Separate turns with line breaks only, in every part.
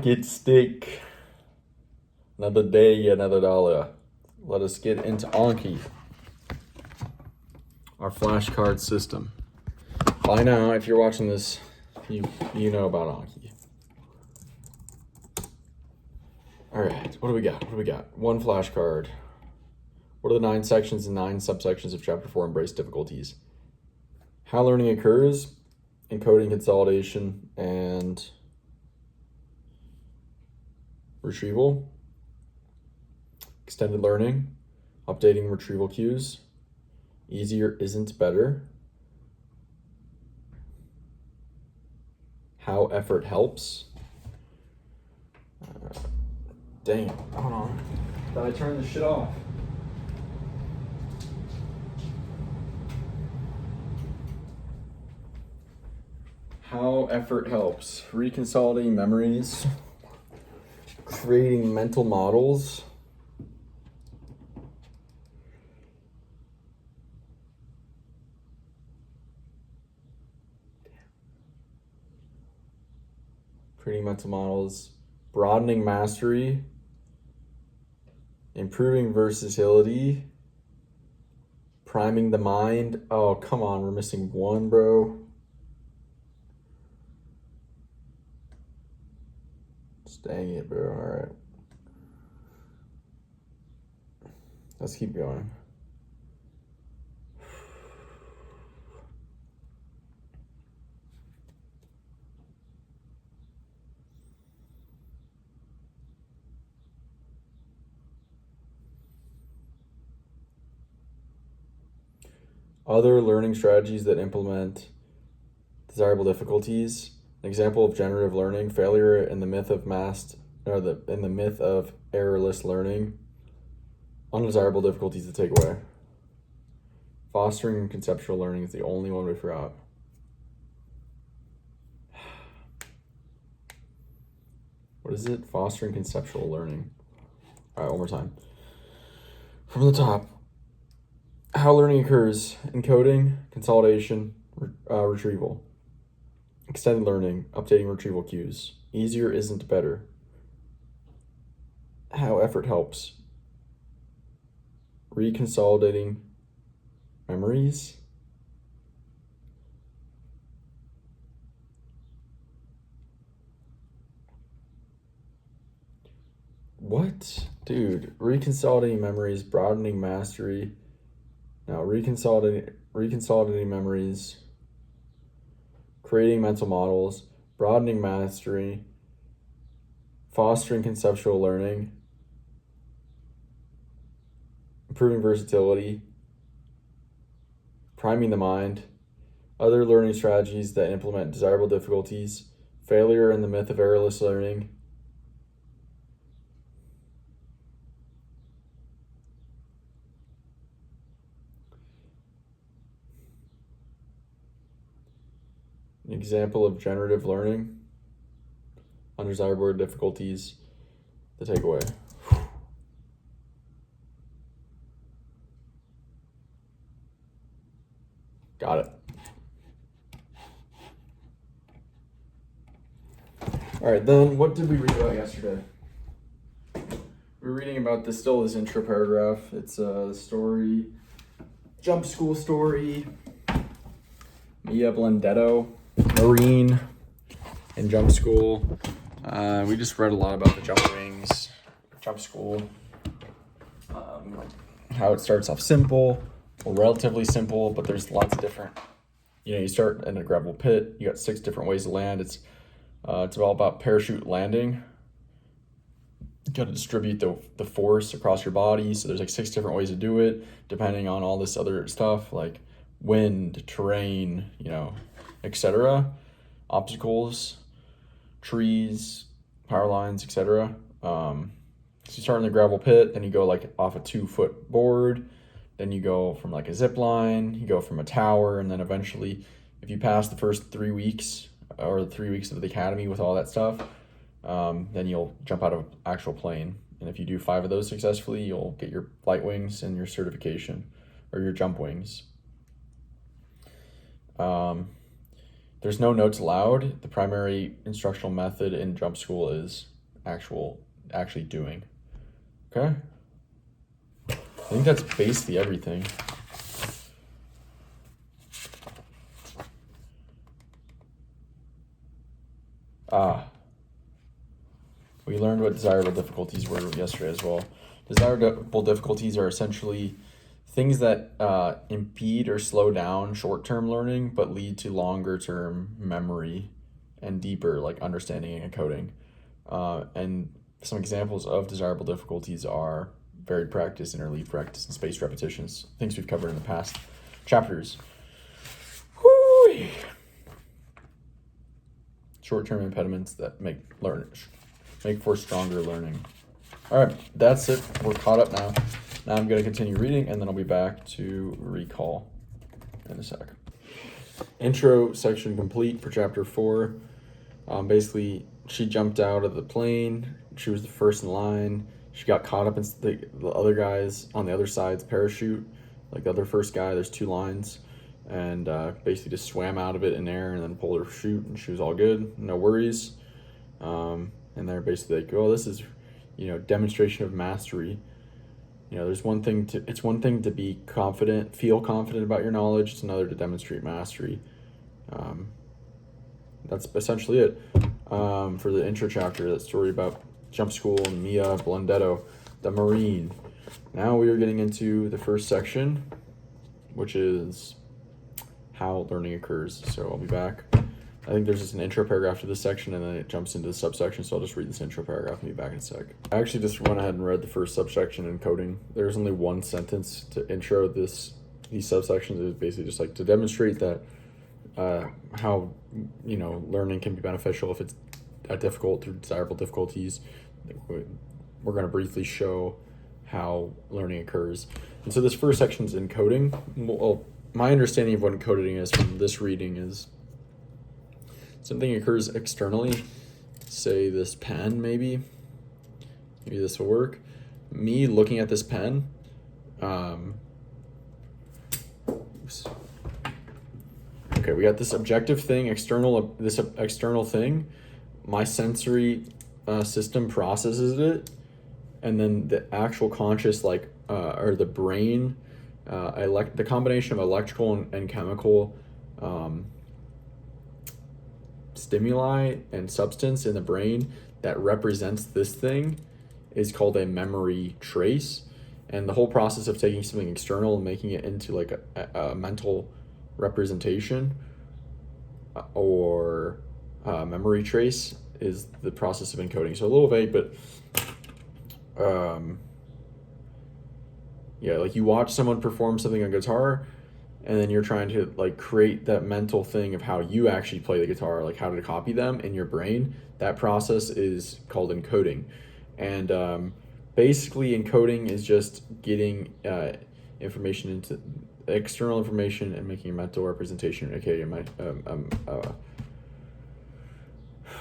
pocket stick. Another day, another dollar. Let us get into Anki, our flashcard system. By now, if you're watching this, you know about Anki. All right, what do we got? One flashcard. What are the 9 sections and 9 subsections of Chapter 4 Embrace Difficulties? How learning occurs, encoding, consolidation, and retrieval. Extended learning, updating retrieval cues. Easier isn't better. How effort helps. Dang it, hold on. Did I turn this shit off? How effort helps. Reconsolidating memories. Creating mental models. Creating mental models. Broadening mastery. Improving versatility. Priming the mind. Oh, come on, we're missing one, bro. Dang it, bro. All right. Let's keep going. Other learning strategies that implement desirable difficulties. An example of generative learning, failure in the myth of errorless learning. Undesirable difficulties to take away. Fostering conceptual learning is the only one we forgot. What is it? Fostering conceptual learning. All right, one more time. From the top. How learning occurs. Encoding, consolidation, retrieval. Extended learning, updating retrieval cues. Easier isn't better. How effort helps. Reconsolidating memories. What? Dude, reconsolidating memories, broadening mastery. Now, reconsolidating memories. Creating mental models, broadening mastery, fostering conceptual learning, improving versatility, priming the mind, other learning strategies that implement desirable difficulties, failure in the myth of errorless learning, an example of generative learning, undesirable difficulties to take away. Got it. All right, then what did we read about yesterday? We were reading about this intro paragraph. It's a story, jump school story. Mia Blendetto, Marine, in jump school. We just read a lot about the jump wings, jump school, how it starts off simple, or relatively simple, but there's lots of different, you start in a gravel pit, you got 6 different ways to land. It's all about parachute landing. You got to distribute the force across your body, so there's like 6 different ways to do it, depending on all this other stuff, like wind, terrain, etc., obstacles, trees, power lines, etc. So you start in the gravel pit, then you go like off a 2-foot board, then you go from like a zip line, you go from a tower, and then eventually, if you pass the first 3 weeks or the 3 weeks of the academy with all that stuff, then you'll jump out of an actual plane. And if you do 5 of those successfully, you'll get your flight wings and your certification, or your jump wings. There's no notes allowed. The primary instructional method in jump school is actually doing. Okay? I think that's basically everything. We learned what desirable difficulties were yesterday as well. Desirable difficulties are essentially things that impede or slow down short-term learning but lead to longer-term memory and deeper like understanding and encoding. And some examples of desirable difficulties are varied practice, interleaved practice, and spaced repetitions, things we've covered in the past chapters. Whoo! Short-term impediments that make for stronger learning. All right, that's it. We're caught up now. Now I'm going to continue reading, and then I'll be back to recall in a sec. Intro section complete for chapter 4. Basically, she jumped out of the plane. She was the first in line. She got caught up in the other guys on the other side's parachute. Like the other first guy, there's 2 lines. And basically just swam out of it in air and then pulled her chute, and she was all good. No worries. And they're basically like, oh, this is, demonstration of mastery. It's one thing to be confident, feel confident about your knowledge. It's another to demonstrate mastery. That's essentially it for the intro chapter, that story about jump school and Mia Blundetto, the Marine. Now we are getting into the first section, which is how learning occurs. So I'll be back. I think there's just an intro paragraph to this section, and then it jumps into the subsection, so I'll just read this intro paragraph and be back in a sec. I actually just went ahead and read the first subsection, encoding. There's only one sentence to intro these subsections. It was basically just like to demonstrate that how learning can be beneficial if it's difficult through desirable difficulties. We're going to briefly show how learning occurs. And so this first section is encoding. Well, my understanding of what encoding is from this reading is something occurs externally. Say this pen, maybe this will work. Me looking at this pen, okay, we got this objective thing, this external thing. My sensory system processes it, and then the actual conscious, or the brain, the combination of electrical and chemical stimuli and substance in the brain that represents this thing is called a memory trace. And the whole process of taking something external and making it into like a mental representation or memory trace is the process of encoding. So a little vague, but like you watch someone perform something on guitar, and then you're trying to like create that mental thing of how you actually play the guitar, like how to copy them in your brain. That process is called encoding. And basically encoding is just getting information into external information and making a mental representation, aka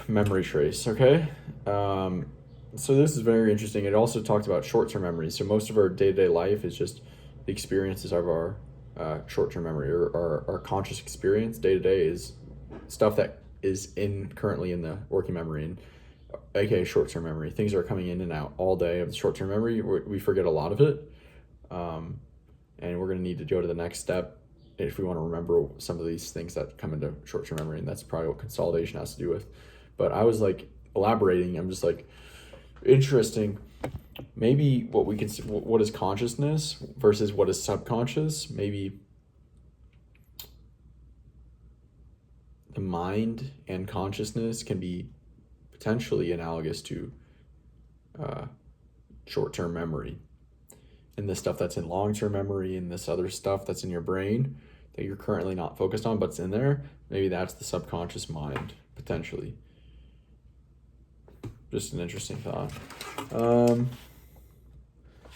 memory trace. Okay. So this is very interesting. It also talked about short-term memory. So most of our day-to-day life is just the experiences of our short-term memory, or our conscious experience. Day-to-day is stuff that is currently in the working memory, and aka short-term memory. Things are coming in and out all day of the short-term memory. We forget a lot of it, and we're going to need to go to the next step if we want to remember some of these things that come into short-term memory, and that's probably what consolidation has to do with. But I was like elaborating. I'm just like, interesting. Maybe what is consciousness versus what is subconscious. Maybe the mind and consciousness can be potentially analogous to short-term memory, and the stuff that's in long-term memory and this other stuff that's in your brain that you're currently not focused on but's in there. Maybe that's the subconscious mind, potentially. Just an interesting thought.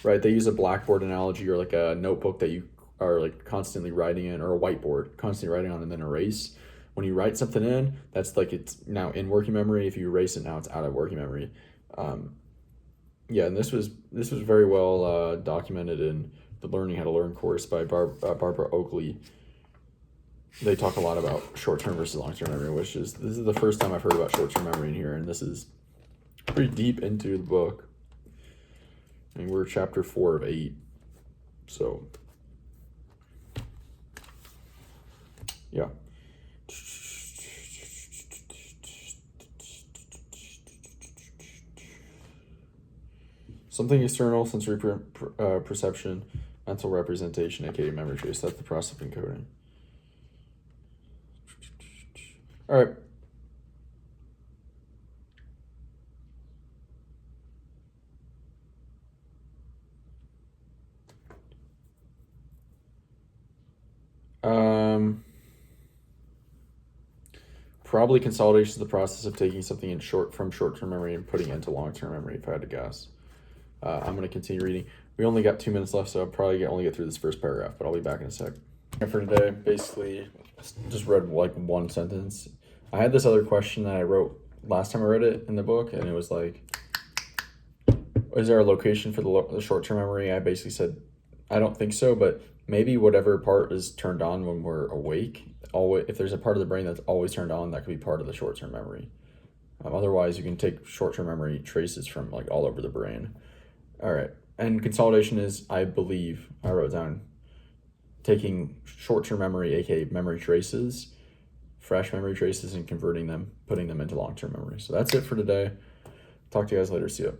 Right, they use a blackboard analogy, or like a notebook that you are like constantly writing in, or a whiteboard constantly writing on and then erase. When you write something in, that's like it's now in working memory. If you erase it now, it's out of working memory. And this was very well documented in the Learning How to Learn course by Barbara Oakley. they talk a lot about short-term versus long-term memory, this is the first time I've heard about short-term memory in here, and this is pretty deep into the book. I mean, we're chapter 4 of 8, so yeah. Something external, sensory perception, mental representation, aka memory trace. That's the process of encoding. All right. Probably consolidation is the process of taking something from short-term memory and putting it into long-term memory, if I had to guess. I'm going to continue reading. We only got 2 minutes left, so I'll probably only get through this first paragraph, but I'll be back in a sec. For today, basically, just read like one sentence. I had this other question that I wrote last time I read it in the book, and it was like, is there a location for the short-term memory? I basically said, I don't think so, but maybe whatever part is turned on when we're awake, if there's a part of the brain that's always turned on, that could be part of the short-term memory. Otherwise, you can take short-term memory traces from like all over the brain. All right, and consolidation is, I believe, I wrote down, taking short-term memory, aka memory traces, fresh memory traces, and converting them, putting them into long-term memory. So that's it for today. Talk to you guys later. See ya.